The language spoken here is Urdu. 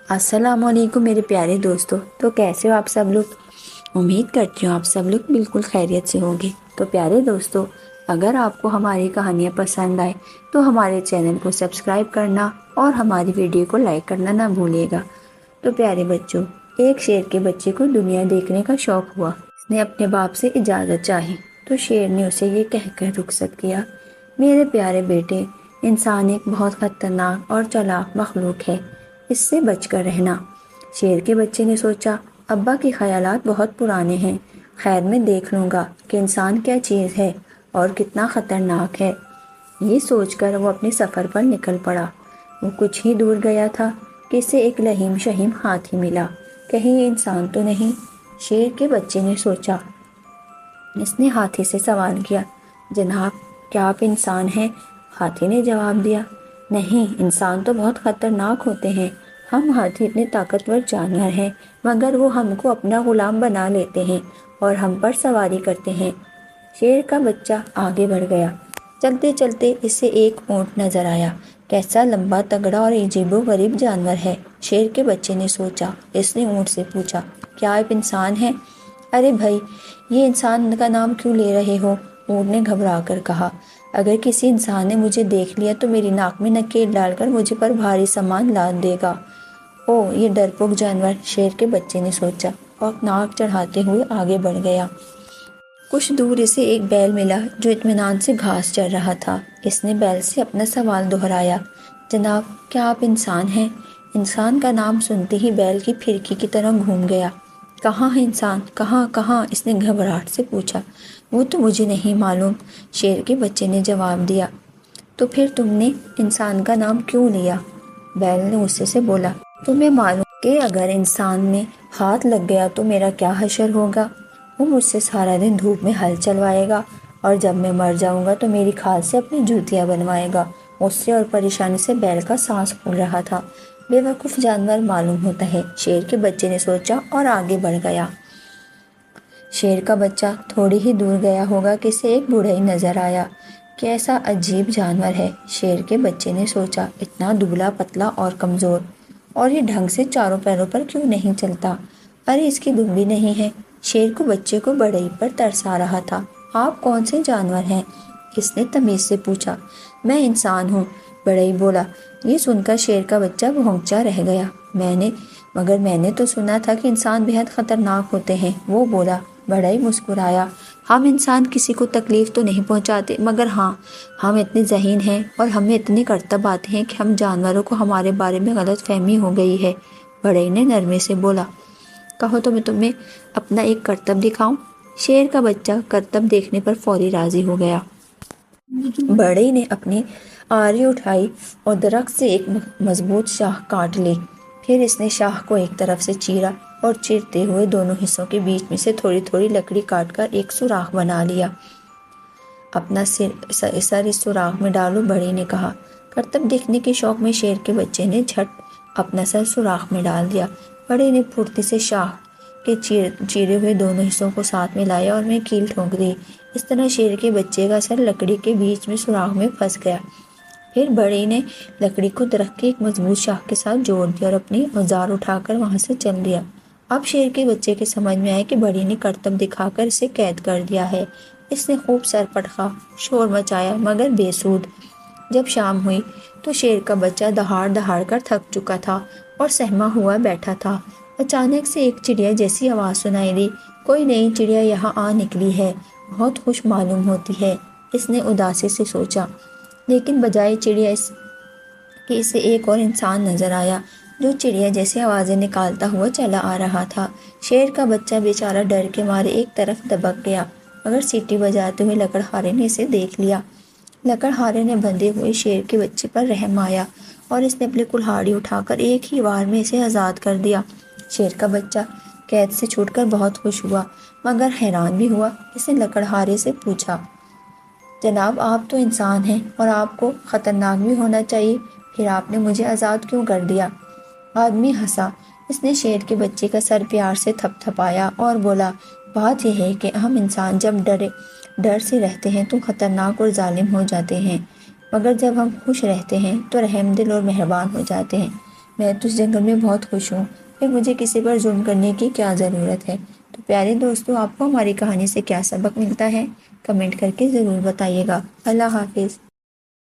السلام علیکم میرے پیارے دوستو، تو کیسے ہو آپ سب لوگ؟ امید کرتی ہوں آپ سب لوگ بالکل خیریت سے ہوں گے۔ تو پیارے دوستو، اگر آپ کو ہماری کہانیاں پسند آئے تو ہمارے چینل کو سبسکرائب کرنا اور ہماری ویڈیو کو لائک کرنا نہ بھولیے گا۔ تو پیارے بچوں، ایک شیر کے بچے کو دنیا دیکھنے کا شوق ہوا۔ اس نے اپنے باپ سے اجازت چاہی تو شیر نے اسے یہ کہہ کر رخصت کیا: میرے پیارے بیٹے، انسان ایک بہت خطرناک اور چالاک مخلوق ہے، اس سے بچ کر رہنا۔ شیر کے بچے نے سوچا، ابا کے خیالات بہت پرانے ہیں، خیر میں دیکھ لوں گا کہ انسان کیا چیز ہے اور کتنا خطرناک ہے۔ یہ سوچ کر وہ اپنے سفر پر نکل پڑا۔ وہ کچھ ہی دور گیا تھا کہ اسے ایک لہیم شہیم ہاتھی ملا۔ کہیں یہ انسان تو نہیں؟ شیر کے بچے نے سوچا۔ اس نے ہاتھی سے سوال کیا: جناب، کیا آپ انسان ہیں؟ ہاتھی نے جواب دیا: نہیں، انسان تو بہت خطرناک ہوتے ہیں۔ ہم ہاتھی اتنے طاقتور جانور ہیں، مگر وہ ہم کو اپنا غلام بنا لیتے ہیں اور ہم پر سواری کرتے ہیں۔ شیر کا بچہ آگے بڑھ گیا۔ چلتے چلتے اسے ایک اونٹ نظر آیا۔ کیسا لمبا، تگڑا اور عجیب و غریب جانور ہے، شیر کے بچے نے سوچا۔ اس نے اونٹ سے پوچھا: کیا آپ انسان ہیں؟ ارے بھائی، یہ انسان کا نام کیوں لے رہے ہو؟ اونٹ نے گھبرا کر کہا۔ اگر کسی انسان نے مجھے دیکھ لیا تو میری ناک میں نکیل ڈال کر مجھے پر بھاری سامان لاد دے گا۔ او یہ ڈرپوک جانور، شیر کے بچے نے سوچا اور ناک چڑھاتے ہوئے آگے بڑھ گیا۔ کچھ دور اسے ایک بیل ملا جو اطمینان سے گھاس چر رہا تھا۔ اس نے بیل سے اپنا سوال دہرایا: جناب، کیا آپ انسان ہیں؟ انسان کا نام سنتے ہی بیل کی پھرکی کی طرح گھوم گیا۔ کہاں ہے انسان؟ کہاں کہاں؟ اس نے گھبراہٹ سے پوچھا۔ وہ تو مجھے نہیں معلوم، شیر کے بچے نے جواب دیا۔ تو پھر تم نے انسان کا نام کیوں لیا؟ بیل نے غصے سے بولا۔ تمہیں معلوم کہ اگر انسان میں ہاتھ لگ گیا تو میرا کیا حشر ہوگا؟ وہ مجھ سے سارا دن دھوپ میں ہل چلوائے گا اور جب میں مر جاؤں گا تو میری کھال سے اپنی جوتیاں بنوائے گا۔ غصے اور پریشانی سے بیل کا سانس پھول رہا تھا۔ بے وقوف جانور معلوم ہوتا ہے، شیر کے بچے نے سوچا اور آگے بڑھ گیا۔ شیر کا بچہ تھوڑی ہی دور گیا ہوگا کہ اسے ایک بوڑھئی نظر آیا۔ کیسا عجیب جانور ہے، شیر کے بچے نے سوچا۔ اتنا دبلا پتلا اور کمزور، اور یہ ڈھنگ سے چاروں پیروں پر کیوں نہیں چلتا؟ ارے اس کی دم بھی نہیں ہے۔ شیر کو بچے کو بڑھئی پر ترس آ رہا تھا۔ آپ کون سے جانور ہیں؟ اس نے تمیز سے پوچھا۔ میں انسان ہوں، بڑھئی بولا۔ یہ سن کر شیر کا بچہ بھونچا رہ گیا۔ مگر میں نے تو سنا تھا کہ انسان بہت خطرناک ہوتے ہیں، وہ بولا۔ بڑھئی مسکرایا۔ ہم انسان کسی کو تکلیف تو نہیں پہنچاتے، مگر ہاں، ہم اتنے ذہین ہیں اور ہمیں اتنے کرتب آتے ہیں کہ ہم جانوروں کو ہمارے بارے میں غلط فہمی ہو گئی ہے، بڑھئی نے نرمے سے بولا۔ کہو تو میں تمہیں اپنا ایک کرتب دکھاؤں؟ شیر کا بچہ کرتب دیکھنے پر فوری راضی ہو گیا۔ بڑھئی نے اپنی آری اٹھائی اور درخت سے ایک مضبوط شاخ کاٹ لی۔ پھر اس نے شاخ کو ایک طرف سے چیرا اور چیرتے ہوئے دونوں حصوں کے بیچ میں سے تھوڑی تھوڑی لکڑی کاٹ کر ایک سوراخ بنا لیا۔ اپنا سر اس سوراخ میں ڈالو، بڑھئی نے کہا۔ کرتب دیکھنے کے شوق میں شیر کے بچے نے جھٹ اپنا سر سوراخ میں ڈال دیا۔ بڑھئی نے پھرتی سے شاخ کے چیرے ہوئے دونوں حصوں کو ساتھ میں لایا اور میں کیل ٹھونک دی۔ اس طرح شیر کے بچے کا سر لکڑی کے بیچ میں سوراخ میں پھنس گیا۔ پھر بڑھئی نے لکڑی کو درخت کے ایک مضبوط شاخ کے ساتھ جوڑ دیا اور اپنی اوزار اٹھا کر وہاں سے چل دیا۔ اب شیر کے بچے کے سمجھ میں آیا کہ بڑھئی نے کرتب دکھا کر اسے قید کر دیا ہے۔ اس نے خوب سر پٹکا، شور مچایا، مگر بے سود۔ جب شام ہوئی تو شیر کا بچہ دہاڑ دہاڑ کر تھک چکا تھا اور سہما ہوا بیٹھا تھا۔ اچانک سے ایک چڑیا جیسی آواز سنائی دی: کوئی نئی چڑیا یہاں آ نکلی ہے، بہت خوش معلوم ہوتی ہے۔ اس نے اداسی سے سوچا، لیکن بجائے چڑیا کہ اسے ایک اور انسان نظر آیا جو چڑیا جیسی آوازیں نکالتا ہوا چلا آ رہا تھا۔ شیر کا بچہ بیچارہ ڈر کے مارے ایک طرف دبک گیا، مگر سیٹی بجاتے ہوئے لکڑہارے نے اسے دیکھ لیا۔ لکڑہارے نے بندھے ہوئے شیر کے بچے پر رحم آیا اور اس نے اپنی کلہاڑی اٹھا کر ایک ہی وار میں اسے آزاد کر دیا۔ شیر کا بچہ قید سے چھوٹ کر بہت خوش ہوا، مگر حیران بھی ہوا۔ اس نے لکڑہارے سے پوچھا: جناب، آپ تو انسان ہیں اور آپ کو خطرناک بھی ہونا چاہیے، پھر آپ نے مجھے آزاد کیوں کر دیا؟ آدمی ہنسا۔ اس نے شیر کے بچے کا سر پیار سے تھپ تھپایا اور بولا: بات یہ ہے کہ ہم انسان جب ڈر سے رہتے ہیں تو خطرناک اور ظالم ہو جاتے ہیں، مگر جب ہم خوش رہتے ہیں تو رحم دل اور مہربان ہو جاتے ہیں۔ میں تو اس جنگل میں بہت خوش ہوں، پھر مجھے کسی پر ظلم کرنے کی کیا ضرورت ہے۔ تو پیارے دوستو، آپ کو ہماری کہانی سے کیا سبق ملتا ہے؟ کمنٹ کر کے ضرور بتائیے گا۔ اللہ حافظ۔